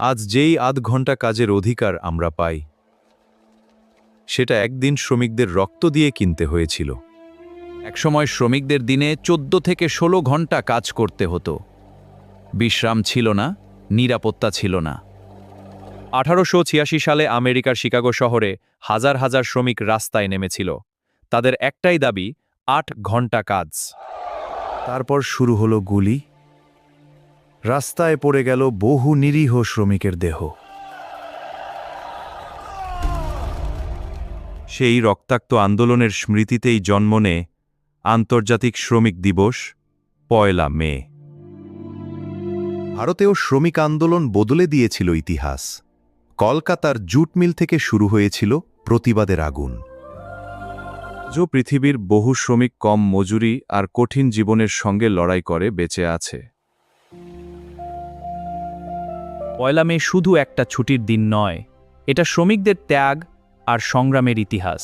আজ যেই আধ ঘন্টা কাজের অধিকার আমরা পাই, সেটা একদিন শ্রমিকদের রক্ত দিয়ে কিনতে হয়েছিল। একসময় শ্রমিকদের দিনে 14 থেকে 16 ঘন্টা কাজ করতে হতো। বিশ্রাম ছিল না, নিরাপত্তা ছিল না। 1886 সালে আমেরিকার শিকাগো শহরে হাজার হাজার শ্রমিক রাস্তায় নেমেছিল। তাদের একটাই দাবি, 8 ঘন্টা কাজ। তারপর শুরু হলো গুলি। রাস্তায় পড়ে গেল বহু নিরীহ শ্রমিকের দেহ। সেই রক্তাক্ত আন্দোলনের স্মৃতিতেই জন্ম নেয় আন্তর্জাতিক শ্রমিক দিবস, 1 মে। ভারতেও শ্রমিক আন্দোলন বদলে দিয়েছিল ইতিহাস। কলকাতার জুট মিল থেকে শুরু হয়েছিল প্রতিবাদের আগুন। আজও পৃথিবীর বহু শ্রমিক কম মজুরি আর কঠিন জীবনের সঙ্গে লড়াই করে বেঁচে আছে। 1 মে শুধু একটা ছুটির দিন নয়, এটা শ্রমিকদের ত্যাগ আর সংগ্রামের ইতিহাস।